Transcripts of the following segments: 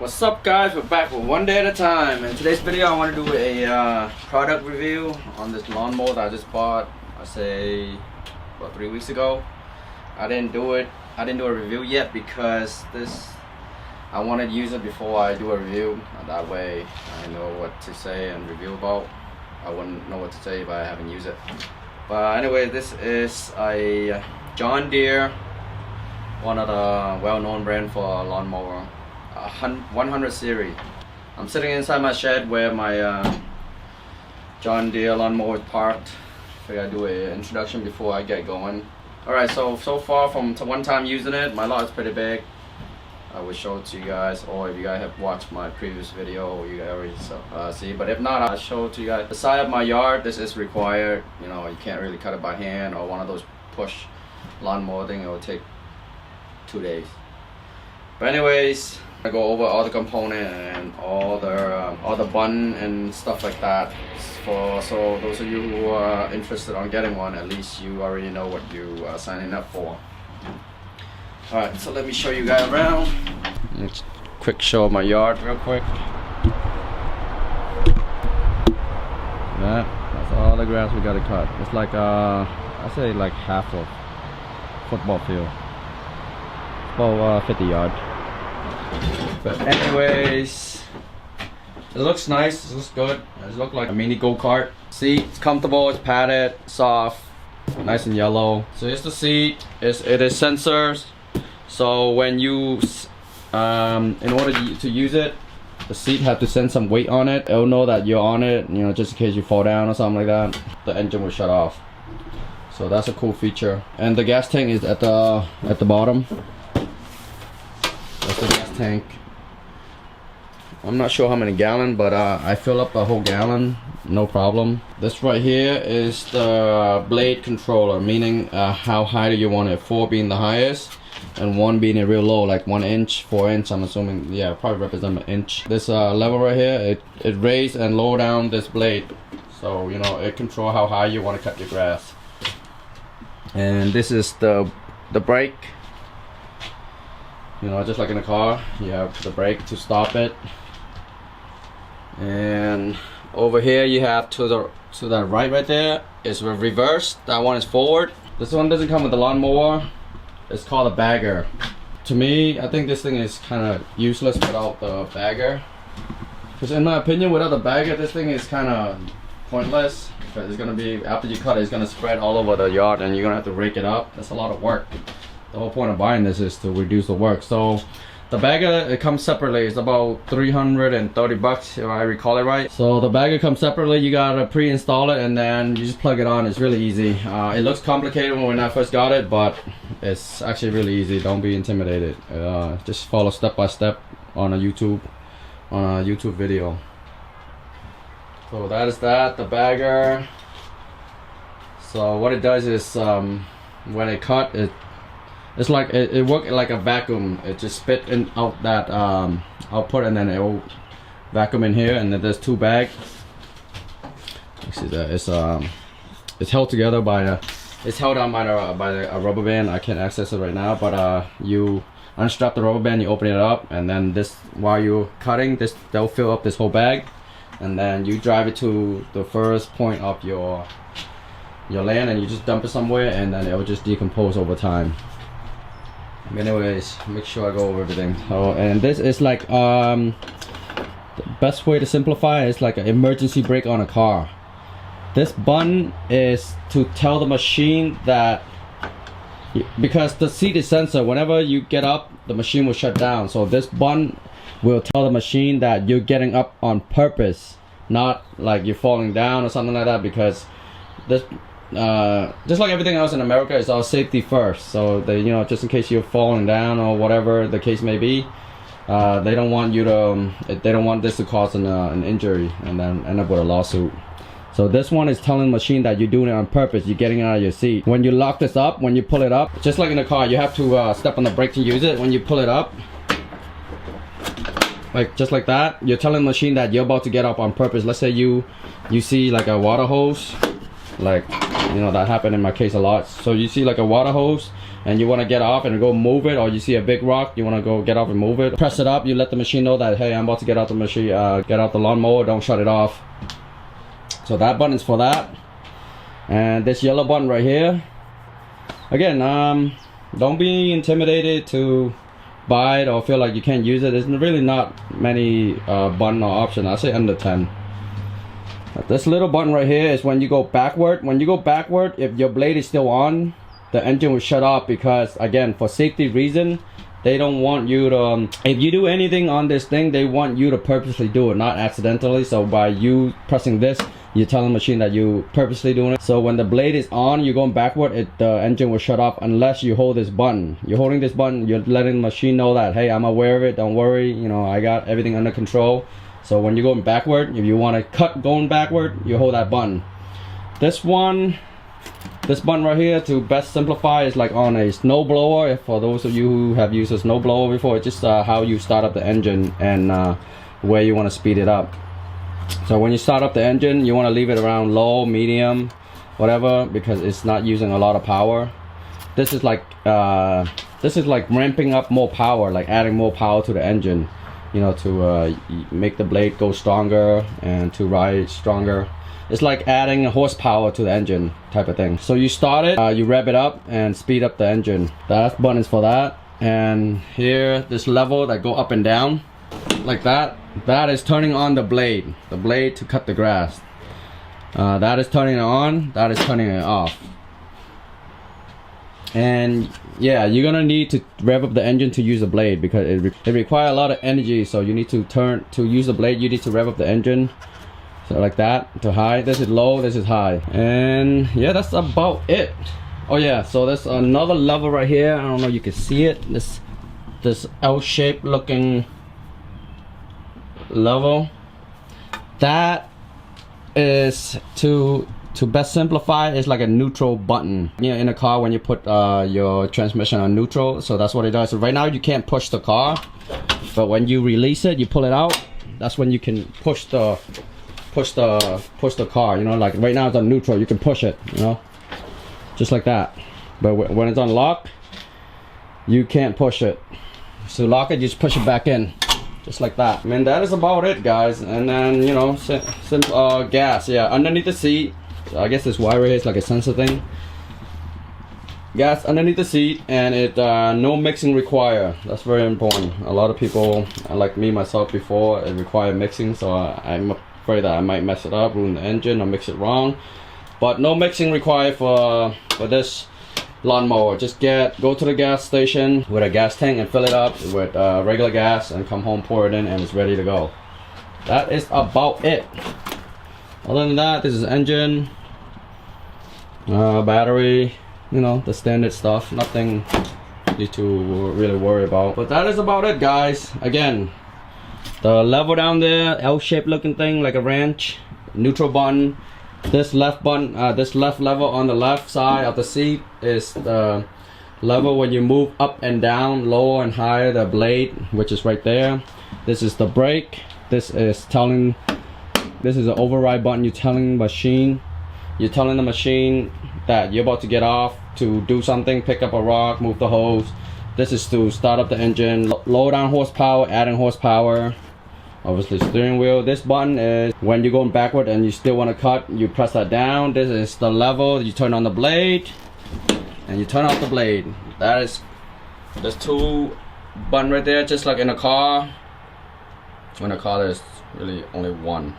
What's up guys, we're back with one day at a time. In today's video I want to do a product review on this lawnmower that I just bought, I say about 3 weeks ago. I didn't do a review yet because I wanted to use it before I do a review. That way I know what to say and review about. I wouldn't know what to say if I haven't used it. But anyway, this is a John Deere, one of the well-known brand for lawnmower. 100 series. I'm sitting inside my shed where my John Deere lawnmower is parked. Figure I do an introduction before I get going. Alright, so far from one time using it, my lot is pretty big. I will show it to you guys, or if you guys have watched my previous video, you guys already see. But if not, I'll show it to you guys. The side of my yard, this is required. You know, you can't really cut it by hand or one of those push lawnmower thing. It will take 2 days. But anyways, I go over all the component and all the button and stuff like that. So those of you who are interested on getting one, at least you already know what you are signing up for. Alright, so let me show you guys around. Let's quick show of my yard real quick. That's all the grass we gotta cut. It's like I say like half of football field. About 50 yards. But anyways, it looks nice, it looks good. It looks like a mini go-kart. Seat, it's comfortable, it's padded, soft, nice and yellow. So here's the seat. It is sensors. So when you, in order to use it, the seat have to send some weight on it. It'll know that you're on it, you know, just in case you fall down or something like that. The engine will shut off. So that's a cool feature. And the gas tank is at the bottom. That's the gas tank. I'm not sure how many gallon, but I fill up a whole gallon, no problem. This right here is the blade controller, meaning how high do you want it. 4 being the highest, and 1 being a real low, like 1 inch, 4 inch. I'm assuming, yeah, probably represent an inch. This lever right here, it raise and lower down this blade, so you know it control how high you want to cut your grass. And this is the brake. You know, just like in a car, you have the brake to stop it. And over here you have to the right there is reverse. That one is forward. This one doesn't come with the lawnmower. It's called a bagger. To me, I think this thing is kind of useless without the bagger. Because in my opinion, without the bagger, this thing is kind of pointless. Because it's gonna be, after you cut it, it's gonna spread all over the yard, and you're gonna have to rake it up. That's a lot of work. The whole point of buying this is to reduce the work. So the bagger, it comes separately. It's about 330 bucks if I recall it right. So the bagger comes separately. You gotta pre-install it and then you just plug it on. It's really easy. It looks complicated when I first got it, but it's actually really easy. Don't be intimidated. Just follow step by step on a YouTube video. So that is that, the bagger. So what it does is when it cut, it's like it works like a vacuum. It just spit out that output, and then it will vacuum in here. And then there's 2 bags. You see that it's held together by it's held on by a rubber band. I can't access it right now, but you unstrap the rubber band, you open it up, and then this, while you're cutting this, they'll fill up this whole bag, and then you drive it to the first point of your land, and you just dump it somewhere, and then it will just decompose over time. Anyways, make sure I go over everything. So, and this is like the best way to simplify it is like an emergency brake on a car. This button is to tell the machine that, because the seat is sensor, whenever you get up, the machine will shut down. So this button will tell the machine that you're getting up on purpose, not like you're falling down or something like that, because this just like everything else in America, it's all safety first. So they, you know, just in case you're falling down or whatever the case may be, they don't want you to, they don't want this to cause an injury and then end up with a lawsuit. So this one is telling the machine that you're doing it on purpose. You're getting out of your seat. When you lock this up, when you pull it up, just like in a car, you have to step on the brake to use it. When you pull it up, like just like that, you're telling the machine that you're about to get up on purpose. Let's say you see like a water hose, like, you know, that happened in my case a lot. So you see like a water hose, and you want to get off and go move it, or you see a big rock, you want to go get off and move it, press it up, you let the machine know that, hey, I'm about to get out the machine, get out the lawnmower, don't shut it off. So that button is for that. And this yellow button right here, again, don't be intimidated to buy it or feel like you can't use it. There's really not many button or option. I say under 10. This little button right here is when you go backward. When you go backward, if your blade is still on, the engine will shut off, because again, for safety reason, they don't want you to, if you do anything on this thing, they want you to purposely do it, not accidentally. So by you pressing this, you're telling the machine that you purposely doing it. So when the blade is on, you're going backward, the engine will shut off unless you hold this button. You're holding this button, you're letting the machine know that, hey, I'm aware of it, don't worry, you know, I got everything under control. So when you're going backward, if you want to cut going backward, you hold that button. This button right here, to best simplify, is like on a snow blower. For those of you who have used a snow blower before, it's just how you start up the engine and where you want to speed it up. So when you start up the engine, you want to leave it around low, medium, whatever, because it's not using a lot of power. This is like ramping up more power, like adding more power to the engine, you know, to make the blade go stronger and to ride stronger. It's like adding horsepower to the engine type of thing. So you start it, you rev it up and speed up the engine. That button is for that. And here, this level that go up and down like that, that is turning on the blade to cut the grass. That is turning it on, that is turning it off. And yeah, you're gonna need to rev up the engine to use the blade, because it requires a lot of energy. So you need to use the blade, you need to rev up the engine. So like that, to high. This is low, this is high. And yeah, that's about it. Oh yeah, so there's another level right here. I don't know if you can see it. This L-shaped looking level. That is, to best simplify, is like a neutral button. You know, in a car when you put your transmission on neutral. So that's what it does. So right now you can't push the car, but when you release it, you pull it out. That's when you can push the car, you know, like right now it's on neutral, you can push it, you know, just like that. But when it's on lock, you can't push it. So lock it, you just push it back in, just like that. I mean, that is about it, guys. And then, you know, gas, yeah, underneath the seat. So I guess this wire here is like a sensor thing. Gas underneath the seat, and it no mixing required. That's very important. A lot of people, like me myself before, it required mixing, so I'm afraid that I might mess it up, ruin the engine, or mix it wrong. But no mixing required for this lawnmower. Just go to the gas station with a gas tank and fill it up with regular gas, and come home, pour it in, and it's ready to go. That is about it. Other than that, this is engine, battery, you know, the standard stuff. Nothing you need to really worry about. But that is about it, guys. Again, the level down there, L-shaped looking thing, like a wrench, neutral button. This left button, this left level on the left side of the seat is the level when you move up and down, lower and higher the blade, which is right there. This is the brake. This is an override button. You're telling the machine that you're about to get off to do something, pick up a rock, move the hose. This is to start up the engine, lower down horsepower, adding horsepower. Obviously steering wheel. This button is when you're going backward and you still want to cut, you press that down. This is the level. You turn on the blade and you turn off the blade. There's two buttons right there, just like in a car. In a car there's really only one.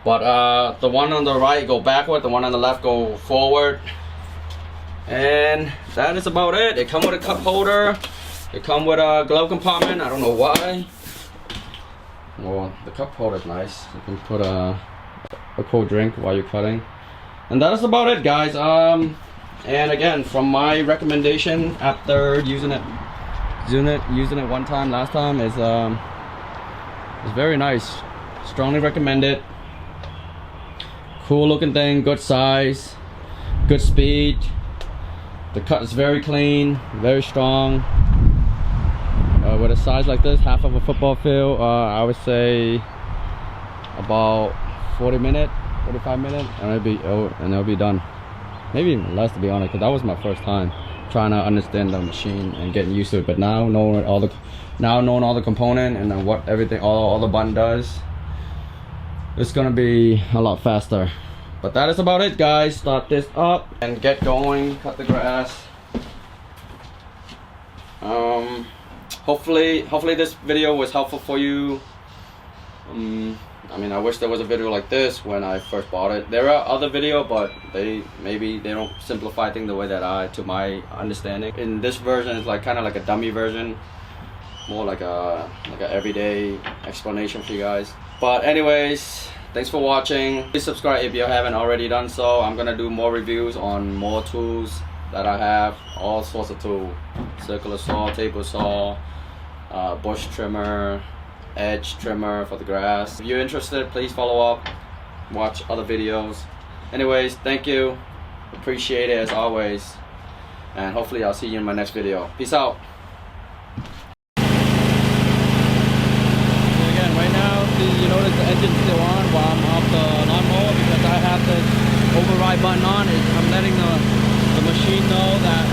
But the one on the right go backward, the one on the left go forward. And that is about it. It comes with a cup holder. It comes with a glove compartment. I don't know why. Well, the cup holder is nice. You can put a cold drink while you're cutting. And that is about it, guys. And again, from my recommendation after using it one time last time, is it's very nice. Strongly recommend it. Cool looking thing, good size, good speed. The cut is very clean, very strong. With a size like this, half of a football field, I would say about 40 minutes, 45 minutes, and it'll be done. Maybe even less, to be honest, because that was my first time. trying to understand the machine and getting used to it. But now knowing all the component and then what everything, all the button does, it's gonna be a lot faster. But that is about it, guys. Start this up and get going. Cut the grass. Hopefully this video was helpful for you. I mean, I wish there was a video like this when I first bought it. There are other videos, but maybe they don't simplify things the way that to my understanding. In this version, it's like kind of like a dummy version, more like a everyday explanation for you guys. But anyways, thanks for watching. Please subscribe if you haven't already done so. I'm gonna do more reviews on more tools that I have, all sorts of tools: circular saw, table saw, bush trimmer, edge trimmer for the grass. If you're interested, please follow up, watch other videos. Anyways, thank you, appreciate it as always, and hopefully I'll see you in my next video. Peace out. So again, right now, you notice the engine's still on while I'm off the lawnmower because I have this override button on. I'm letting the machine know that